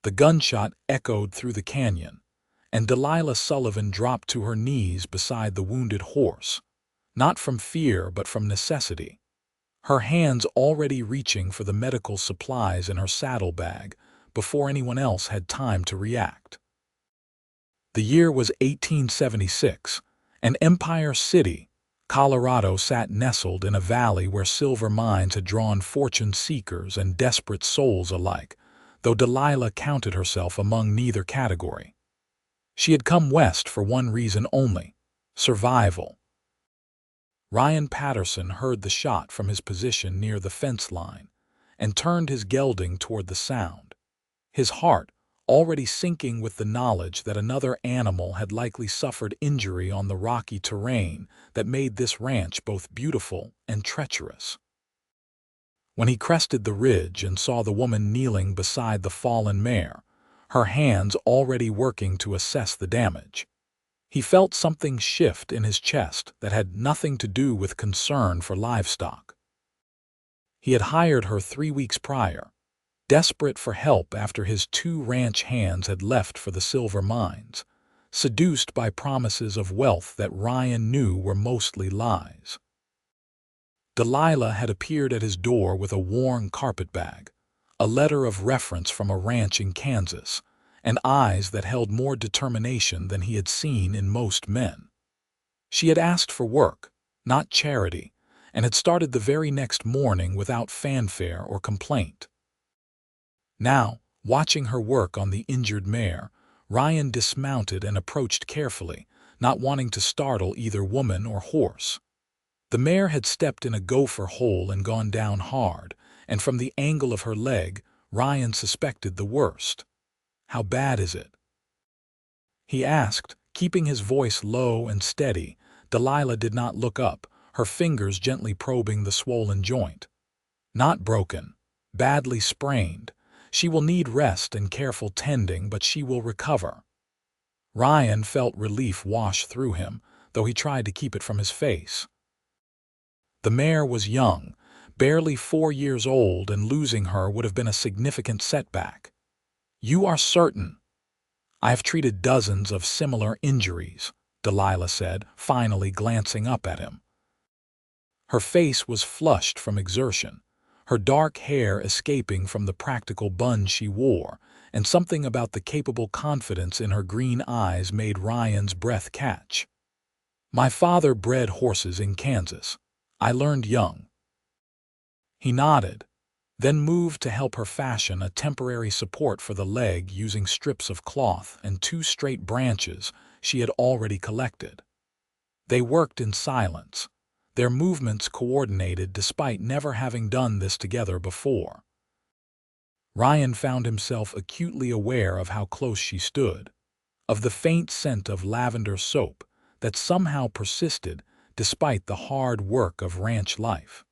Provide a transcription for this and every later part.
The gunshot echoed through the canyon, and Delilah Sullivan dropped to her knees beside the wounded horse, not from fear but from necessity, her hands already reaching for the medical supplies in her saddlebag before anyone else had time to react. The year was 1876, and Empire City, Colorado sat nestled in a valley where silver mines had drawn fortune seekers and desperate souls alike, though Delilah counted herself among neither category. She had come west for one reason only: survival. Ryan Patterson heard the shot from his position near the fence line and turned his gelding toward the sound, his heart already sinking with the knowledge that another animal had likely suffered injury on the rocky terrain that made this ranch both beautiful and treacherous. When he crested the ridge and saw the woman kneeling beside the fallen mare, her hands already working to assess the damage, he felt something shift in his chest that had nothing to do with concern for livestock. He had hired her 3 weeks prior, desperate for help after his 2 ranch hands had left for the silver mines, seduced by promises of wealth that Ryan knew were mostly lies. Delilah had appeared at his door with a worn carpetbag, a letter of reference from a ranch in Kansas, and eyes that held more determination than he had seen in most men. She had asked for work, not charity, and had started the very next morning without fanfare or complaint. Now, watching her work on the injured mare, Ryan dismounted and approached carefully, not wanting to startle either woman or horse. The mare had stepped in a gopher hole and gone down hard, and from the angle of her leg, Ryan suspected the worst. "How bad is it?" he asked, keeping his voice low and steady. Delilah did not look up, her fingers gently probing the swollen joint. "Not broken, badly sprained. She will need rest and careful tending, but she will recover." Ryan felt relief wash through him, though he tried to keep it from his face. The mare was young, barely 4 years old, and losing her would have been a significant setback. "You are certain?" "I have treated dozens of similar injuries," Delilah said, finally glancing up at him. Her face was flushed from exertion, her dark hair escaping from the practical bun she wore, and something about the capable confidence in her green eyes made Ryan's breath catch. "My father bred horses in Kansas. I learned young." He nodded, then moved to help her fashion a temporary support for the leg using strips of cloth and 2 straight branches she had already collected. They worked in silence, their movements coordinated despite never having done this together before. Ryan found himself acutely aware of how close she stood, of the faint scent of lavender soap that somehow persisted despite the hard work of ranch life.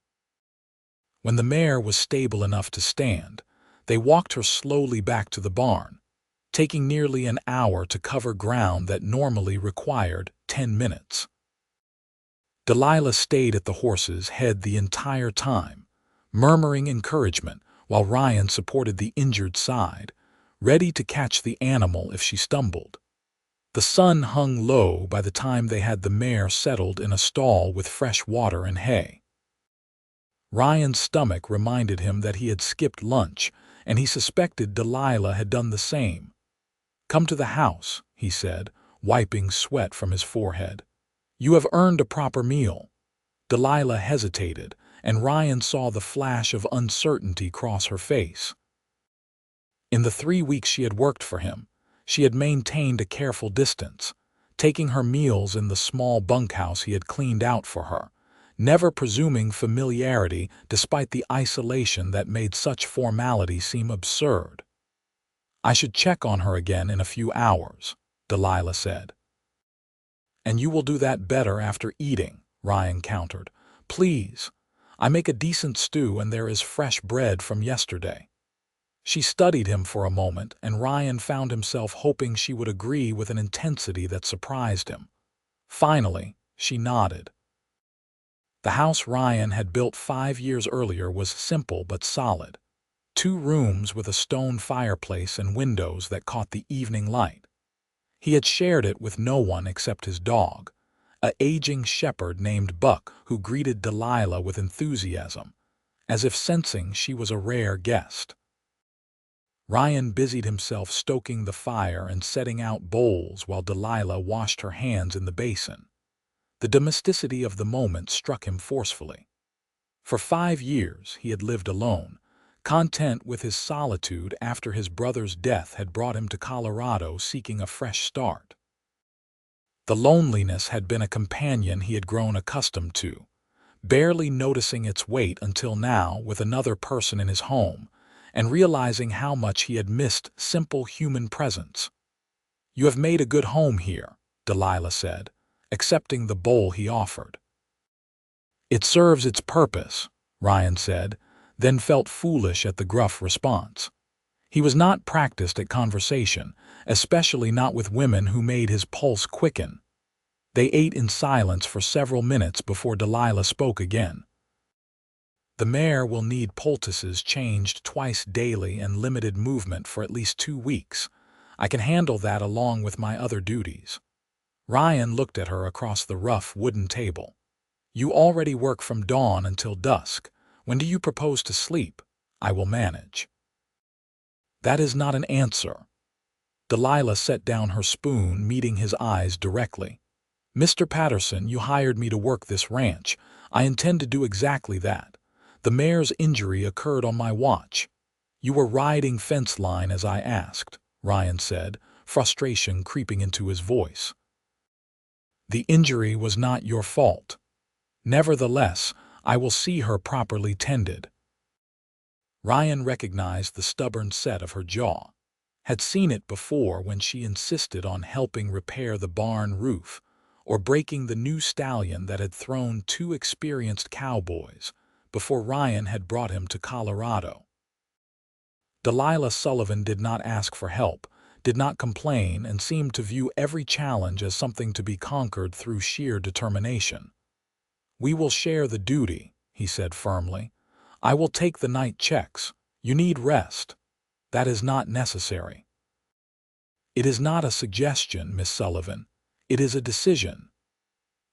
When the mare was stable enough to stand, they walked her slowly back to the barn, taking nearly an hour to cover ground that normally required 10 minutes. Delilah stayed at the horse's head the entire time, murmuring encouragement while Ryan supported the injured side, ready to catch the animal if she stumbled. The sun hung low by the time they had the mare settled in a stall with fresh water and hay. Ryan's stomach reminded him that he had skipped lunch, and he suspected Delilah had done the same. "Come to the house," he said, wiping sweat from his forehead. "You have earned a proper meal." Delilah hesitated, and Ryan saw the flash of uncertainty cross her face. In the 3 weeks she had worked for him, she had maintained a careful distance, taking her meals in the small bunkhouse he had cleaned out for her, never presuming familiarity despite the isolation that made such formality seem absurd. "I should check on her again in a few hours," Delilah said. "And you will do that better after eating," Ryan countered. "Please. I make a decent stew and there is fresh bread from yesterday." She studied him for a moment, and Ryan found himself hoping she would agree with an intensity that surprised him. Finally, she nodded. The house Ryan had built 5 years earlier was simple but solid. 2 rooms with a stone fireplace and windows that caught the evening light. He had shared it with no one except his dog, an aging shepherd named Buck, who greeted Delilah with enthusiasm, as if sensing she was a rare guest. Ryan busied himself stoking the fire and setting out bowls while Delilah washed her hands in the basin. The domesticity of the moment struck him forcefully. For 5 years he had lived alone, content with his solitude after his brother's death had brought him to Colorado seeking a fresh start. The loneliness had been a companion he had grown accustomed to, barely noticing its weight until now with another person in his home, and realizing how much he had missed simple human presence. "You have made a good home here," Delilah said, accepting the bowl he offered. "It serves its purpose," Ryan said, then felt foolish at the gruff response. He was not practiced at conversation, especially not with women who made his pulse quicken. They ate in silence for several minutes before Delilah spoke again. "The mare will need poultices changed twice daily and limited movement for at least 2 weeks. I can handle that along with my other duties." Ryan looked at her across the rough wooden table. "You already work from dawn until dusk. When do you propose to sleep? I will manage." "That is not an answer." Delilah set down her spoon, meeting his eyes directly. "Mr. Patterson, you hired me to work this ranch. I intend to do exactly that. The mare's injury occurred on my watch." "You were riding fence line as I asked," Ryan said, frustration creeping into his voice. "The injury was not your fault. Nevertheless, I will see her properly tended." Ryan recognized the stubborn set of her jaw. Had seen it before when she insisted on helping repair the barn roof, or breaking the new stallion that had thrown 2 experienced cowboys before Ryan had brought him to Colorado. Delilah Sullivan did not ask for help, did not complain, and seemed to view every challenge as something to be conquered through sheer determination. "We will share the duty," he said firmly. "I will take the night checks. You need rest. That is not necessary." "It is not a suggestion, Miss Sullivan. It is a decision."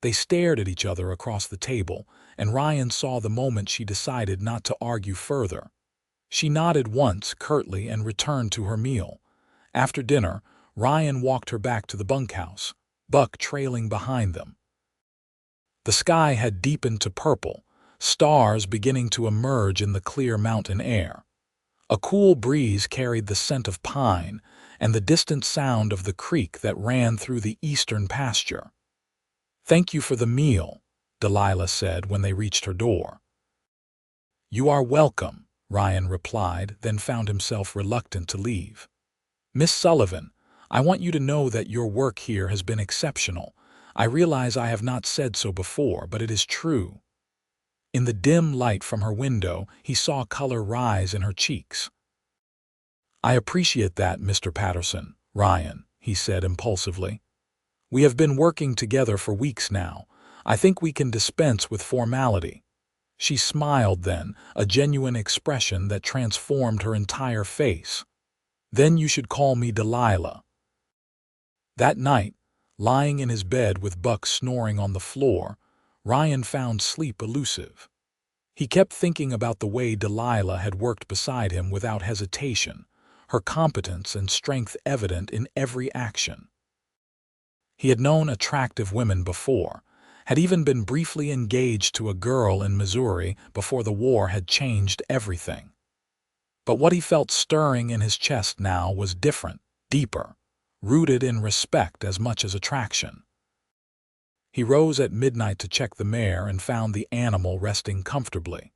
They stared at each other across the table, and Ryan saw the moment she decided not to argue further. She nodded once curtly and returned to her meal. After dinner, Ryan walked her back to the bunkhouse, Buck trailing behind them. The sky had deepened to purple, stars beginning to emerge in the clear mountain air. A cool breeze carried the scent of pine and the distant sound of the creek that ran through the eastern pasture. "Thank you for the meal," Delilah said when they reached her door. "You are welcome," Ryan replied, then found himself reluctant to leave. "Miss Sullivan, I want you to know that your work here has been exceptional. I realize I have not said so before, but it is true." In the dim light from her window, he saw color rise in her cheeks. "I appreciate that, Mr. Patterson, Ryan," he said impulsively. "We have been working together for weeks now. I think we can dispense with formality." She smiled then, a genuine expression that transformed her entire face. "Then you should call me Delilah." That night, lying in his bed with Buck snoring on the floor, Ryan found sleep elusive. He kept thinking about the way Delilah had worked beside him without hesitation, her competence and strength evident in every action. He had known attractive women before, had even been briefly engaged to a girl in Missouri before the war had changed everything. But what he felt stirring in his chest now was different, deeper, rooted in respect as much as attraction. He rose at midnight to check the mare and found the animal resting comfortably.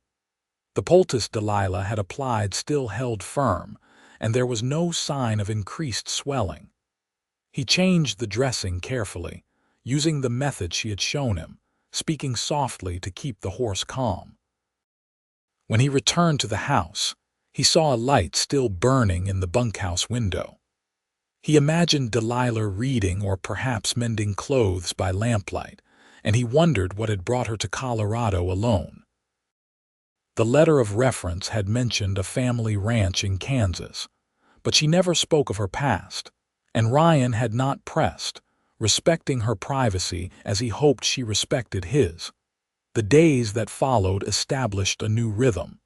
The poultice Delilah had applied still held firm, and there was no sign of increased swelling. He changed the dressing carefully, using the method she had shown him, speaking softly to keep the horse calm. When he returned to the house, he saw a light still burning in the bunkhouse window. He imagined Delilah reading or perhaps mending clothes by lamplight, and he wondered what had brought her to Colorado alone. The letter of reference had mentioned a family ranch in Kansas, but she never spoke of her past, and Ryan had not pressed, respecting her privacy as he hoped she respected his. The days that followed established a new rhythm.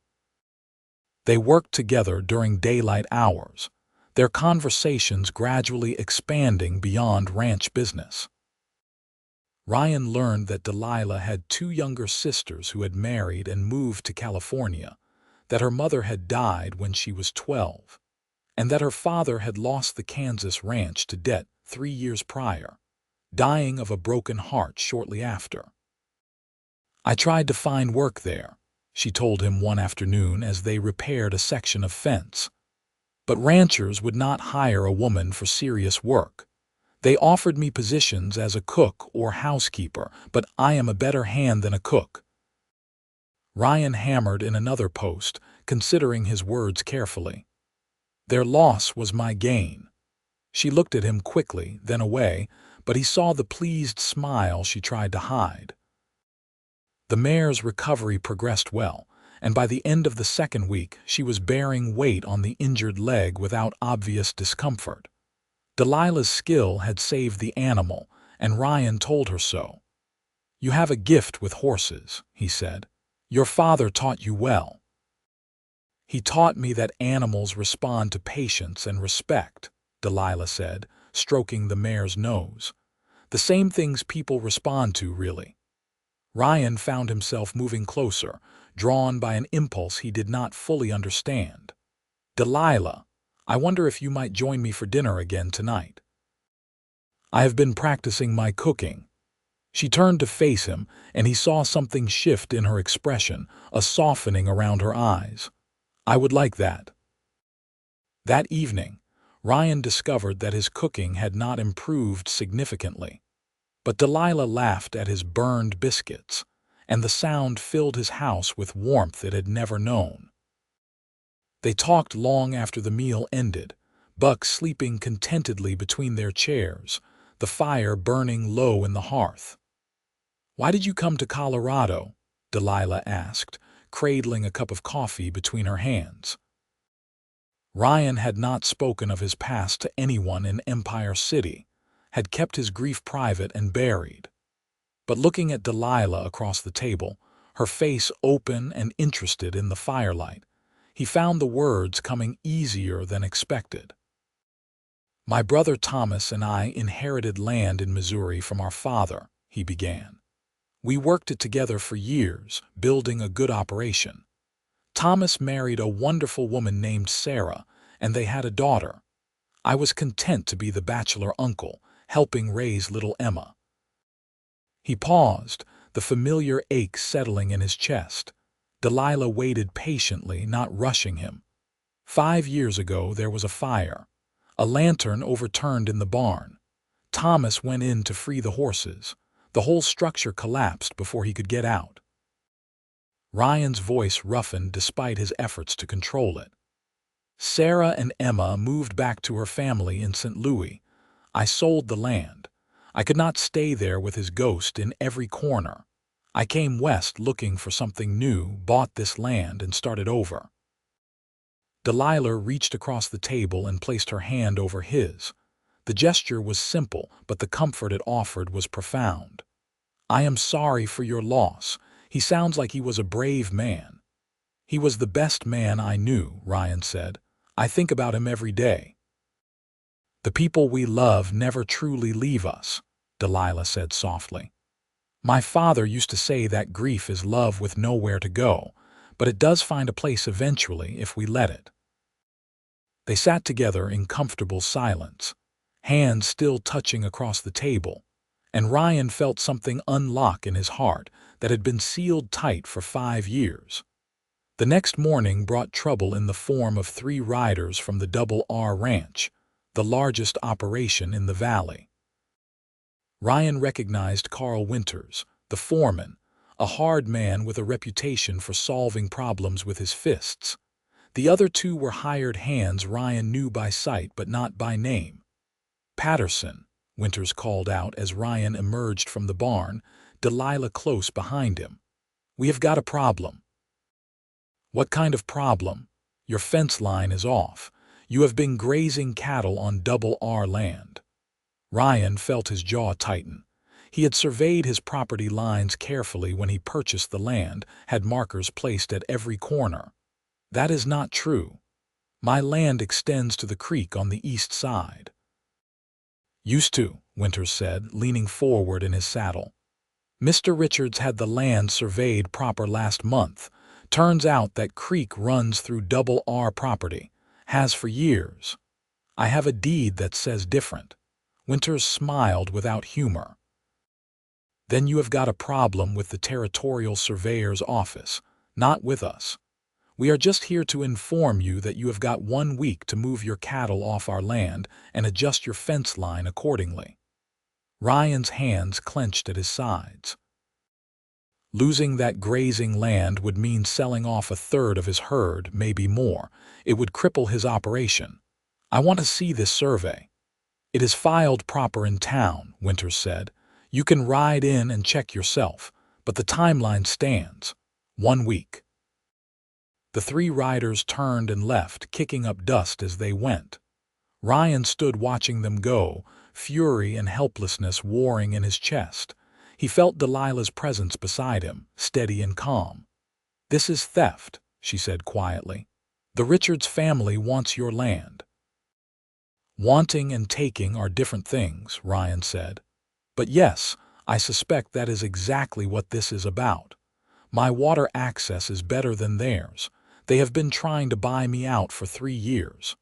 They worked together during daylight hours, their conversations gradually expanding beyond ranch business. Ryan learned that Delilah had two younger sisters who had married and moved to California, that her mother had died when she was 12, and that her father had lost the Kansas ranch to debt 3 years prior, dying of a broken heart shortly after. "I tried to find work there," she told him one afternoon as they repaired a section of fence. "But ranchers would not hire a woman for serious work. They offered me positions as a cook or housekeeper, but I am a better hand than a cook." Ryan hammered in another post, considering his words carefully. "Their loss was my gain." She looked at him quickly, then away, but he saw the pleased smile she tried to hide. The mare's recovery progressed well, and by the end of the second week she was bearing weight on the injured leg without obvious discomfort. Delilah's skill had saved the animal, and Ryan told her so. "You have a gift with horses," he said. "Your father taught you well." "He taught me that animals respond to patience and respect," Delilah said, stroking the mare's nose. "The same things people respond to, really." Ryan found himself moving closer, drawn by an impulse he did not fully understand. "Delilah, I wonder if you might join me for dinner again tonight. I have been practicing my cooking." She turned to face him, and he saw something shift in her expression, a softening around her eyes. "I would like that." That evening, Ryan discovered that his cooking had not improved significantly. But Delilah laughed at his burned biscuits, and the sound filled his house with warmth it had never known. They talked long after the meal ended, Buck sleeping contentedly between their chairs, the fire burning low in the hearth. "Why did you come to Colorado?" Delilah asked, cradling a cup of coffee between her hands. Ryan had not spoken of his past to anyone in Empire City, had kept his grief private and buried. But looking at Delilah across the table, her face open and interested in the firelight, he found the words coming easier than expected. "My brother Thomas and I inherited land in Missouri from our father," he began. "We worked it together for years, building a good operation. Thomas married a wonderful woman named Sarah, and they had a daughter. I was content to be the bachelor uncle, helping raise little Emma." He paused, the familiar ache settling in his chest. Delilah waited patiently, not rushing him. 5 years ago there was a fire. A lantern overturned in the barn. Thomas went in to free the horses. The whole structure collapsed before he could get out. Ryan's voice roughened despite his efforts to control it. "Sarah and Emma moved back to her family in St. Louis. I sold the land. I could not stay there with his ghost in every corner. I came west looking for something new, bought this land, and started over." Delilah reached across the table and placed her hand over his. The gesture was simple, but the comfort it offered was profound. "I am sorry for your loss. He sounds like he was a brave man." "He was the best man I knew," Ryan said. "I think about him every day." "The people we love never truly leave us," Delilah said softly. "My father used to say that grief is love with nowhere to go, but it does find a place eventually if we let it." They sat together in comfortable silence, hands still touching across the table, and Ryan felt something unlock in his heart that had been sealed tight for 5 years. The next morning brought trouble in the form of 3 riders from the Double R Ranch, the largest operation in the valley. Ryan recognized Carl Winters, the foreman, a hard man with a reputation for solving problems with his fists. The other 2 were hired hands Ryan knew by sight but not by name. "Patterson," Winters called out as Ryan emerged from the barn, Delilah close behind him. "We have got a problem." What kind of problem? Your fence line is off. You have been grazing cattle on double R land. Ryan felt his jaw tighten. He had surveyed his property lines carefully when he purchased the land, had markers placed at every corner. That is not true. My land extends to the creek on the east side. Used to, Winters said, leaning forward in his saddle. Mr. Richards had the land surveyed proper last month. Turns out that creek runs through double R property. Has for years. I have a deed that says different. Winters smiled without humor. Then you have got a problem with the territorial surveyor's office, not with us. We are just here to inform you that you have got 1 week to move your cattle off our land and adjust your fence line accordingly. Ryan's hands clenched at his sides. Losing that grazing land would mean selling off 1/3 of his herd, maybe more. It would cripple his operation. I want to see this survey. It is filed proper in town, Winters said. You can ride in and check yourself, but the timeline stands. 1 week. The 3 riders turned and left, kicking up dust as they went. Ryan stood watching them go, fury and helplessness warring in his chest. He felt Delilah's presence beside him, steady and calm. This is theft, she said quietly. The Richards family wants your land. Wanting and taking are different things, Ryan said. But yes, I suspect that is exactly what this is about. My water access is better than theirs. They have been trying to buy me out for 3 years.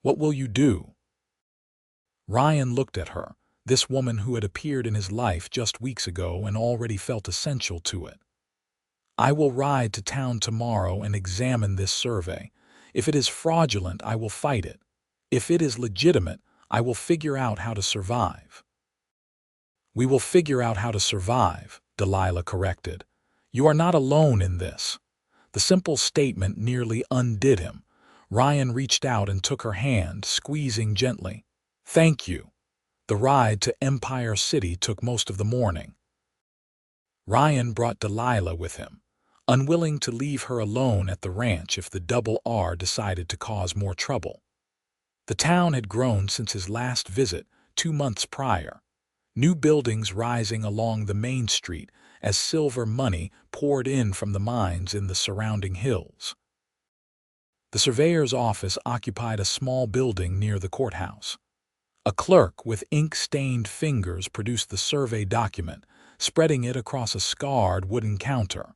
What will you do? Ryan looked at her, this woman who had appeared in his life just weeks ago and already felt essential to it. I will ride to town tomorrow and examine this survey. If it is fraudulent, I will fight it. If it is legitimate, I will figure out how to survive. We will figure out how to survive, Delilah corrected. You are not alone in this. The simple statement nearly undid him. Ryan reached out and took her hand, squeezing gently. Thank you. The ride to Empire City took most of the morning. Ryan brought Delilah with him, unwilling to leave her alone at the ranch if the double R decided to cause more trouble. The town had grown since his last visit, 2 months prior. New buildings rising along the main street as silver money poured in from the mines in the surrounding hills. The surveyor's office occupied a small building near the courthouse. A clerk with ink-stained fingers produced the survey document, spreading it across a scarred wooden counter.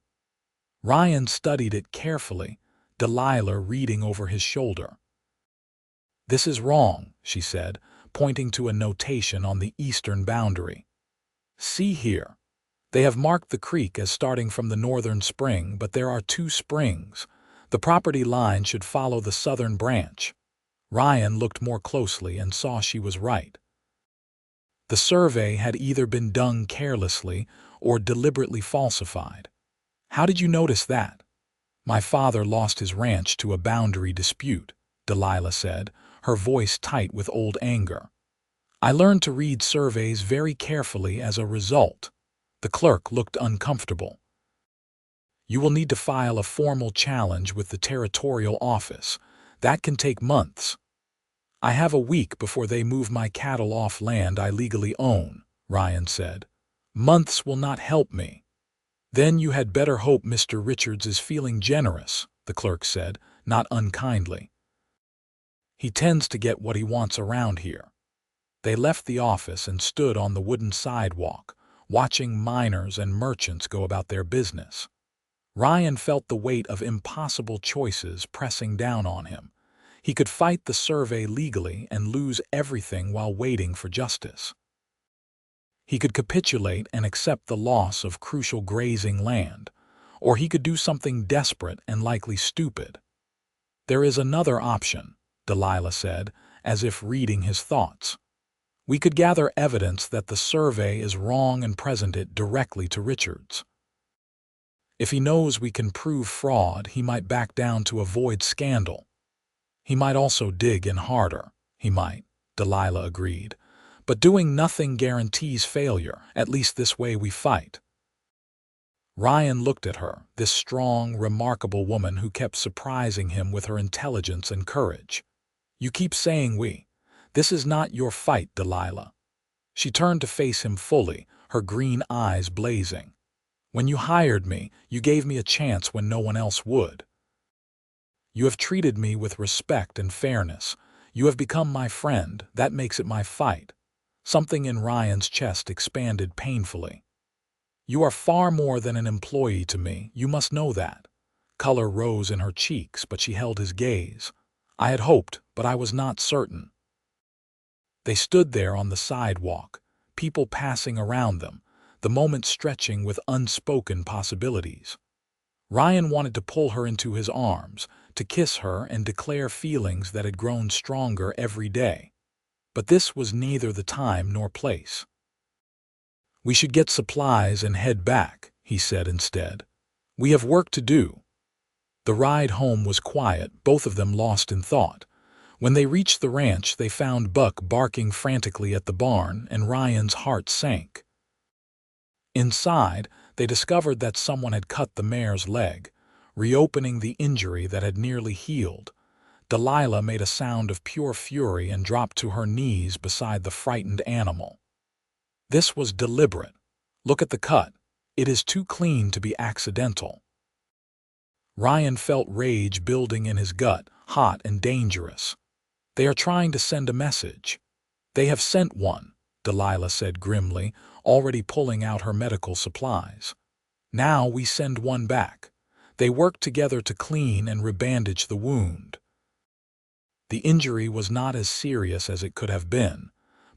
Ryan studied it carefully, Delilah reading over his shoulder. This is wrong, she said, pointing to a notation on the eastern boundary. See here. They have marked the creek as starting from the northern spring, but there are 2 springs. The property line should follow the southern branch. Ryan looked more closely and saw she was right. The survey had either been done carelessly or deliberately falsified. How did you notice that? My father lost his ranch to a boundary dispute, Delilah said, her voice tight with old anger. I learned to read surveys very carefully as a result. The clerk looked uncomfortable. You will need to file a formal challenge with the territorial office. That can take months. I have a week before they move my cattle off land I legally own, Ryan said. Months will not help me. Then you had better hope Mr. Richards is feeling generous, the clerk said, not unkindly. He tends to get what he wants around here. They left the office and stood on the wooden sidewalk, watching miners and merchants go about their business. Ryan felt the weight of impossible choices pressing down on him. He could fight the survey legally and lose everything while waiting for justice. He could capitulate and accept the loss of crucial grazing land, or he could do something desperate and likely stupid. There is another option, Delilah said, as if reading his thoughts. We could gather evidence that the survey is wrong and present it directly to Richards. If he knows we can prove fraud, he might back down to avoid scandal. He might also dig in harder. He might, Delilah agreed. But doing nothing guarantees failure, at least this way we fight. Ryan looked at her, this strong, remarkable woman who kept surprising him with her intelligence and courage. "You keep saying we. This is not your fight, Delilah." She turned to face him fully, her green eyes blazing. "When you hired me, you gave me a chance when no one else would. You have treated me with respect and fairness. You have become my friend. That makes it my fight." Something in Ryan's chest expanded painfully. "You are far more than an employee to me. You must know that." Color rose in her cheeks, but she held his gaze. "I had hoped, but I was not certain." They stood there on the sidewalk, people passing around them, the moment stretching with unspoken possibilities. Ryan wanted to pull her into his arms, to kiss her and declare feelings that had grown stronger every day. But this was neither the time nor place. "We should get supplies and head back," he said instead. "We have work to do." The ride home was quiet, both of them lost in thought. When they reached the ranch, they found Buck barking frantically at the barn, and Ryan's heart sank. Inside, they discovered that someone had cut the mare's leg, reopening the injury that had nearly healed. Delilah made a sound of pure fury and dropped to her knees beside the frightened animal. "This was deliberate. Look at the cut. It is too clean to be accidental." Ryan felt rage building in his gut, hot and dangerous. "They are trying to send a message." "They have sent one," Delilah said grimly, already pulling out her medical supplies. "Now we send one back. They work together to clean and rebandage the wound." The injury was not as serious as it could have been,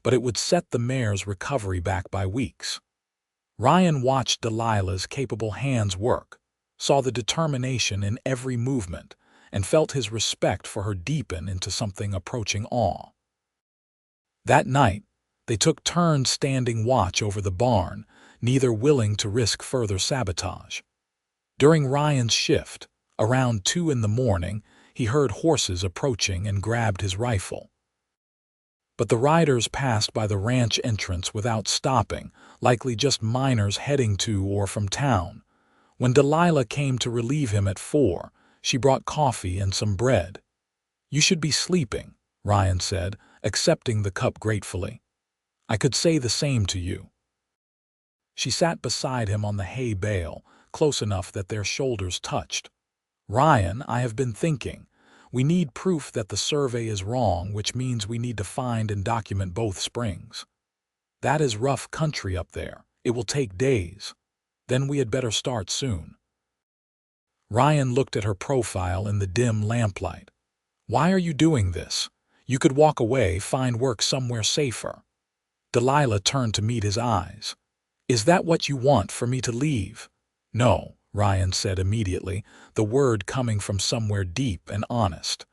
but it would set the mare's recovery back by weeks. Ryan watched Delilah's capable hands work, saw the determination in every movement, and felt his respect for her deepen into something approaching awe. That night, they took turns standing watch over the barn, neither willing to risk further sabotage. During Ryan's shift, around 2 in the morning, he heard horses approaching and grabbed his rifle. But the riders passed by the ranch entrance without stopping, likely just miners heading to or from town. When Delilah came to relieve him at 4, she brought coffee and some bread. "You should be sleeping," Ryan said, accepting the cup gratefully. "I could say the same to you." She sat beside him on the hay bale, close enough that their shoulders touched. "Ryan, I have been thinking. We need proof that the survey is wrong, which means we need to find and document both springs. That is rough country up there. It will take days. Then we had better start soon." Ryan looked at her profile in the dim lamplight. "Why are you doing this? You could walk away, find work somewhere safer." Delilah turned to meet his eyes. "Is that what you want, for me to leave?" "No," Ryan said immediately, the word coming from somewhere deep and honest.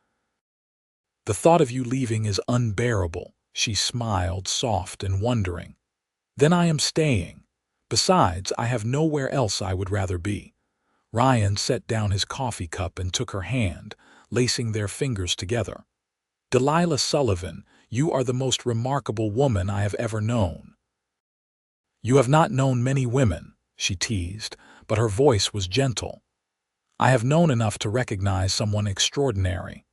"The thought of you leaving is unbearable." She smiled, soft and wondering. "Then I am staying. Besides, I have nowhere else I would rather be." Ryan set down his coffee cup and took her hand, lacing their fingers together. "Delilah Sullivan, you are the most remarkable woman I have ever known." "You have not known many women," she teased, but her voice was gentle. "I have known enough to recognize someone extraordinary."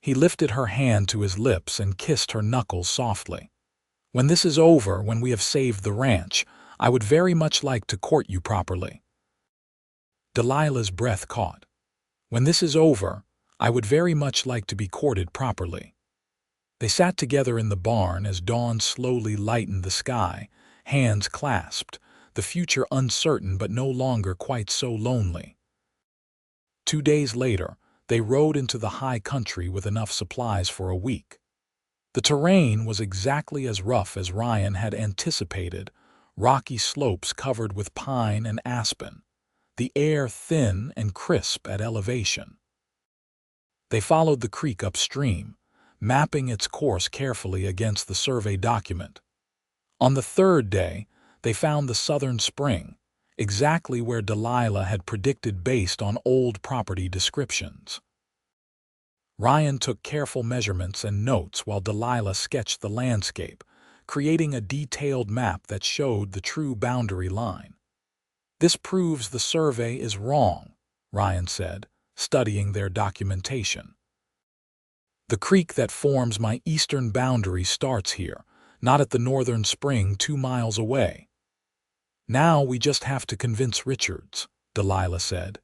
He lifted her hand to his lips and kissed her knuckles softly. "When this is over, when we have saved the ranch, I would very much like to court you properly." Delilah's breath caught. "When this is over, I would very much like to be courted properly." They sat together in the barn as dawn slowly lightened the sky, hands clasped, the future uncertain but no longer quite so lonely. 2 days later, they rode into the high country with enough supplies for a week. The terrain was exactly as rough as Ryan had anticipated, rocky slopes covered with pine and aspen, the air thin and crisp at elevation. They followed the creek upstream, mapping its course carefully against the survey document. On the 3rd day, they found the southern spring, exactly where Delilah had predicted based on old property descriptions. Ryan took careful measurements and notes while Delilah sketched the landscape, creating a detailed map that showed the true boundary line. This proves the survey is wrong, Ryan said, studying their documentation. The creek that forms my eastern boundary starts here, not at the northern spring 2 miles away. Now we just have to convince Richards, Delilah said.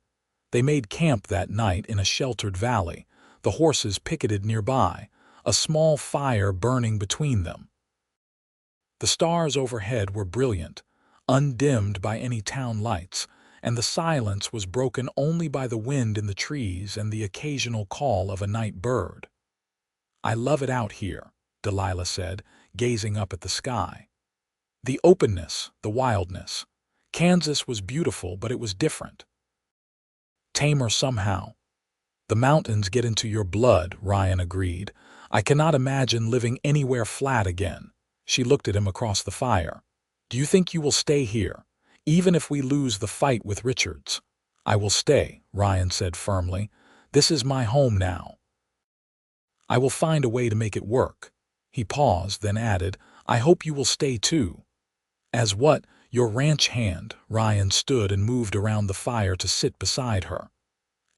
They made camp that night in a sheltered valley, the horses picketed nearby, a small fire burning between them. The stars overhead were brilliant, undimmed by any town lights, and the silence was broken only by the wind in the trees and the occasional call of a night bird. "I love it out here," Delilah said, gazing up at the sky. "The openness, the wildness. Kansas was beautiful, but it was different. Tamer somehow." "The mountains get into your blood," Ryan agreed. "I cannot imagine living anywhere flat again." She looked at him across the fire. "Do you think you will stay here, even if we lose the fight with Richards?" "I will stay," Ryan said firmly. "This is my home now. I will find a way to make it work." He paused, then added, "I hope you will stay too." "As what? Your ranch hand?" Ryan stood and moved around the fire to sit beside her.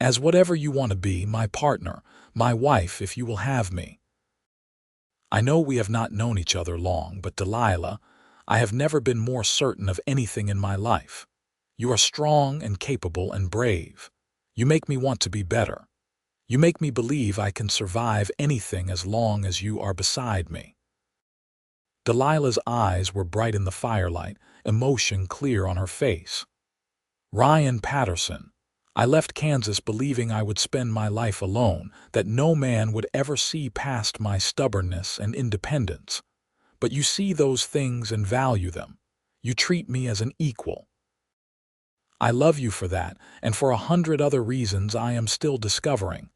"As whatever you want to be, my partner, my wife if you will have me." "I know we have not known each other long, but Delilah, I have never been more certain of anything in my life. You are strong and capable and brave. You make me want to be better. You make me believe I can survive anything as long as you are beside me." Delilah's eyes were bright in the firelight, emotion clear on her face. "Ryan Patterson, I left Kansas believing I would spend my life alone, that no man would ever see past my stubbornness and independence. But you see those things and value them. You treat me as an equal. I love you for that, and for 100 other reasons I am still discovering."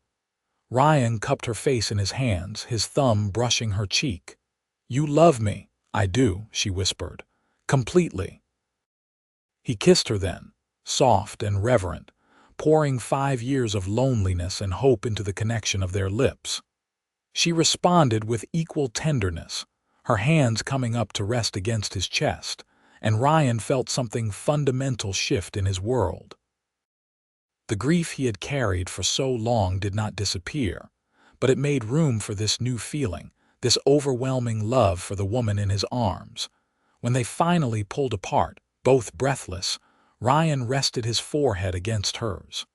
Ryan cupped her face in his hands, his thumb brushing her cheek. "You love me." "I do," she whispered. "Completely." He kissed her then, soft and reverent, pouring 5 years of loneliness and hope into the connection of their lips. She responded with equal tenderness, her hands coming up to rest against his chest, and Ryan felt something fundamental shift in his world. The grief he had carried for so long did not disappear, but it made room for this new feeling, this overwhelming love for the woman in his arms. When they finally pulled apart, both breathless, Ryan rested his forehead against hers.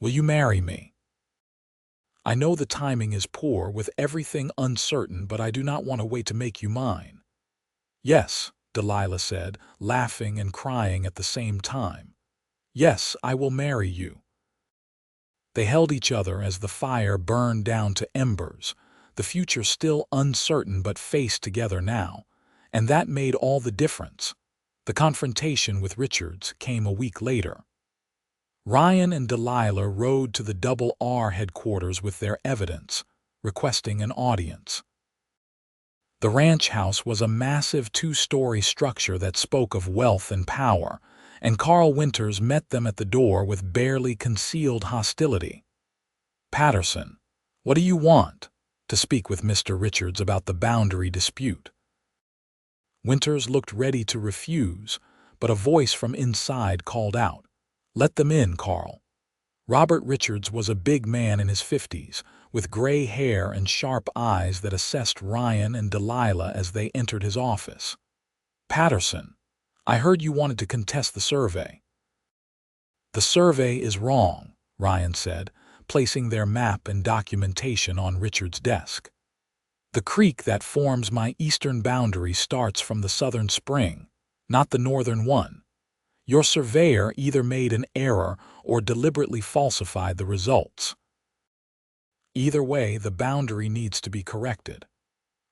"Will you marry me?" "I know the timing is poor with everything uncertain, but I do not want to wait to make you mine." "Yes," Delilah said, laughing and crying at the same time. "Yes, I will marry you." They held each other as the fire burned down to embers, the future still uncertain but faced together now, and that made all the difference. The confrontation with Richards came a week later. Ryan and Delilah rode to the Double R headquarters with their evidence, requesting an audience. The ranch house was a massive 2-story structure that spoke of wealth and power, and Carl Winters met them at the door with barely concealed hostility. "Patterson, what do you want?" "To speak with Mr. Richards about the boundary dispute." Winters looked ready to refuse, but a voice from inside called out, "Let them in, Carl." Robert Richards was a big man in his 50s, with gray hair and sharp eyes that assessed Ryan and Delilah as they entered his office. "Patterson, I heard you wanted to contest the survey." "The survey is wrong," Ryan said, placing their map and documentation on Richards' desk. "The creek that forms my eastern boundary starts from the southern spring, not the northern one. Your surveyor either made an error or deliberately falsified the results. Either way, the boundary needs to be corrected."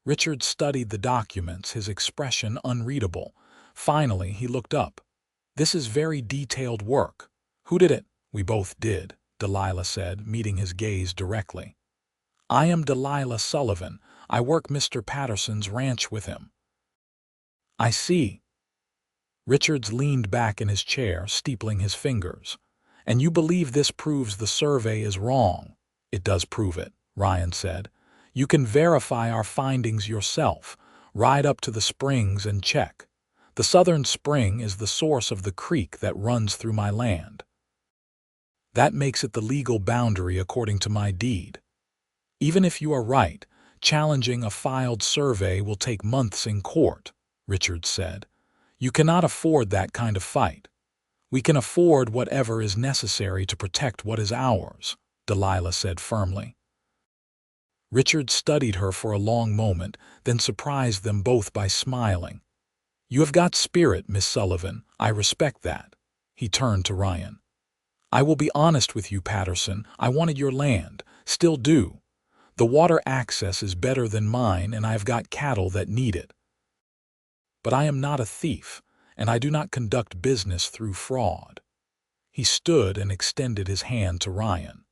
Richard studied the documents, his expression unreadable. Finally, he looked up. "This is very detailed work." "Who did it?" "We both did," Delilah said, meeting his gaze directly. "I am Delilah Sullivan. I work Mr. Patterson's ranch with him." "I see." Richards leaned back in his chair, steepling his fingers. "And you believe this proves the survey is wrong?" "It does prove it," Ryan said. "You can verify our findings yourself. Ride up to the springs and check. The southern spring is the source of the creek that runs through my land. That makes it the legal boundary according to my deed. Even if you are right, challenging a filed survey will take months in court, Richards said. You cannot afford that kind of fight. We can afford whatever is necessary to protect what is ours, Delilah said firmly. Richards studied her for a long moment, then surprised them both by smiling. You have got spirit, Miss Sullivan. I respect that. He turned to Ryan. I will be honest with you, Patterson. I wanted your land, still do. The water access is better than mine, and I have got cattle that need it. But I am not a thief, and I do not conduct business through fraud. He stood and extended his hand to Ryan.